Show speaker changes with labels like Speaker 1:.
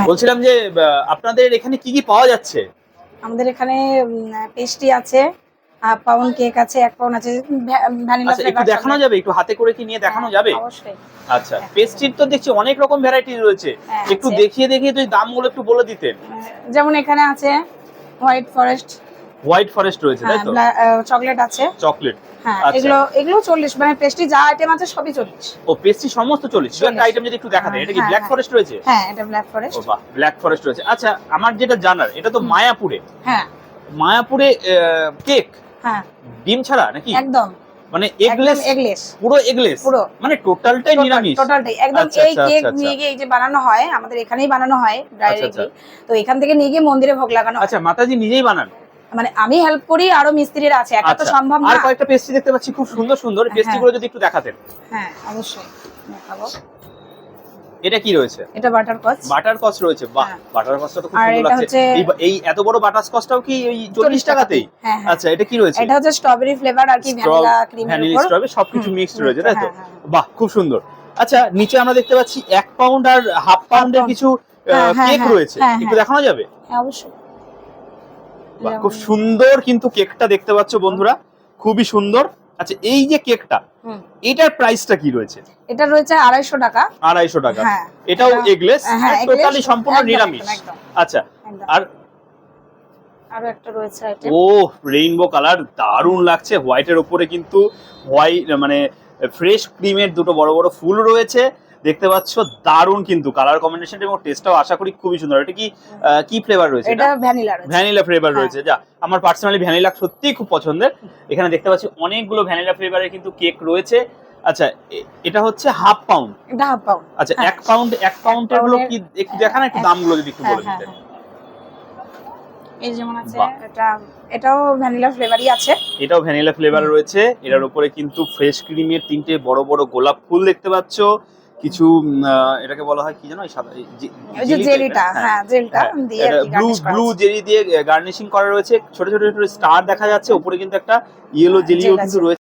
Speaker 1: বলছিলাম যে আপনাদের এখানে কি কি পাওয়া যাচ্ছে?
Speaker 2: আমাদের এখানে পেস্ট্রি আছে, পাউন্ড কেক আছে, 1 পাউন্ড আছে, ভ্যানিলা
Speaker 1: আচ্ছা, একটু
Speaker 2: ফ্লেভার
Speaker 1: দেখানো যাবে? একটু হাতে করে কি নিয়ে দেখানো যাবে?
Speaker 2: অবশ্যই।
Speaker 1: আচ্ছা, পেস্ট্রির তো দেখছি অনেক রকম ভ্যারাইটি রয়েছে। একটু দেখিয়ে যদি দামগুলো একটু বলে দিতেন।
Speaker 2: যেমন এখানে আছে হোয়াইট ফরেস্ট।
Speaker 1: হোয়াইট ফরেস্ট রয়েছে, তাই তো?
Speaker 2: চকলেট আছে।
Speaker 1: চকলেট।
Speaker 2: হ্যাঁ,
Speaker 1: আচ্ছা,
Speaker 2: এগুলো 40, মানে পেস্ট্রি যা আইটেম আছে সবই 40।
Speaker 1: ও পেস্ট্রি সমস্ত 40। একটা আইটেম যদি একটু দেখাতেন। এটা কি ব্ল্যাক ফরেস্ট রয়েছে?
Speaker 2: হ্যাঁ, এটা ব্ল্যাক ফরেস্ট।
Speaker 1: ও বাহ, ব্ল্যাক ফরেস্ট রয়েছে। আচ্ছা, আমার যেটা জানার, এটা তো মায়াপুরে।
Speaker 2: হ্যাঁ,
Speaker 1: মায়াপুরে কেক
Speaker 2: হ্যাঁ,
Speaker 1: ডিম ছাড়া নাকি?
Speaker 2: একদম
Speaker 1: মানে এগলেস, পুরো এগলেস,
Speaker 2: পুরো
Speaker 1: মানে টোটালটাই নিরামিষ।
Speaker 2: টোটালটাই একদম। এই কেক নিয়ে গিয়ে এই যে বানানো হয়, আমাদের এখানেই বানানো হয় ডাইরেক্টলি। তো এখান থেকে নিয়ে গিয়ে মন্দিরে ভোগ লাগানো হয়।
Speaker 1: আচ্ছা, মাতাজি নিজেই বানান?
Speaker 2: মানে আমি হেল্প করি, আরো মিস্ত্রিরা আছে, একা তো সম্ভব না।
Speaker 1: আর কয়েকটা পেস্ট্রি দেখতে পাচ্ছি, খুব সুন্দর সুন্দর পেস্ট্রিগুলো যদি একটু দেখাতেন।
Speaker 2: হ্যাঁ, অবশ্যই দেখাবো।
Speaker 1: এটা কি রয়েছে?
Speaker 2: এটা বাটারস্কচ।
Speaker 1: বাটারস্কচ রয়েছে, বাহ, বাটারস্কচটা তো খুব
Speaker 2: আর
Speaker 1: সুন্দর
Speaker 2: এটা
Speaker 1: লাগছে।
Speaker 2: হচ্ছে
Speaker 1: এই এত বড় বাটারস্কচটাও কি ওই 40 টাকাতেই? আচ্ছা, এটা কি রয়েছে?
Speaker 2: এটা হচ্ছে স্ট্রবেরি ফ্লেভার আর কি, ভ্যানিলা ক্রিমের উপর।
Speaker 1: ভ্যানিলা স্ট্রবেরি সবকিছু মিক্সড রয়েছে, তাই তো? বাহ, খুব সুন্দর। আচ্ছা, নিচে আমরা দেখতে পাচ্ছি 1 পাউন্ড আর হাফ পাউন্ডের কিছু কেক রয়েছে। একটু দেখানো যাবে?
Speaker 2: হ্যাঁ, অবশ্যই।
Speaker 1: বাহ, খুব সুন্দর কিন্তু কেকটা দেখতে পাচ্ছ বন্ধুরা, খুবই সুন্দর। আচ্ছা, এই যে কেকটা, এটার প্রাইসটা কি রয়েছে?
Speaker 2: এটা রয়েছে 250 টাকা।
Speaker 1: 250 টাকা।
Speaker 2: হ্যাঁ,
Speaker 1: এটাও এগলেস, টোটালি সম্পূর্ণ নিরামিষ। আচ্ছা, আর
Speaker 2: আরো একটা রয়েছে আইটেম।
Speaker 1: ও, রেইনবো কালার, দারুণ লাগছে। হোয়াইটের উপরে কিন্তু হোয়াইট মানে ফ্রেশ ক্রিমের দুটো বড় বড় ফুল রয়েছে, দেখতে পাচ্ছ। দারুণ কিন্তু কালার কম্বিনেশন এবং টেস্টটাও আশা করি খুবই সুন্দর। এটা কি ফ্লেভার রয়েছে?
Speaker 2: এটা ভ্যানিলা রয়েছে।
Speaker 1: ভ্যানিলা ফ্লেভার রয়েছে। যা, আমার পার্সোনালি ভ্যানিলা সত্যিই খুব পছন্দের। এখানে দেখতে পাচ্ছি অনেকগুলো ভ্যানিলা ফ্লেভারের কিন্তু কেক রয়েছে। আচ্ছা, এটা হচ্ছে হাফ পাউন্ড।
Speaker 2: এটা হাফ পাউন্ড।
Speaker 1: আচ্ছা, 1 পাউন্ডের গুলো কি একটু দেখান, একটু দামগুলো যদি একটু বলে দিতেন।
Speaker 2: এই যেমন আছে, এটাও ভ্যানিলা ফ্লেভারই আছে।
Speaker 1: এটাও ভ্যানিলা ফ্লেভার রয়েছে। এটার উপরে কিন্তু ফ্রেশ ক্রিমের 3টে বড় বড় গোলাপ ফুল দেখতে পাচ্ছ। কিছু এটাকে বলা হয় কি জানো, এই সাদা
Speaker 2: যে জেলিটা, হ্যাঁ, জেলটা দিয়ে
Speaker 1: ব্লু জেলি দিয়ে গার্নিশিং করা রয়েছে। ছোট ছোট স্টার দেখা যাচ্ছে। উপরে কিন্তু একটা ইয়েলো জেলিও কিন্তু রয়েছে।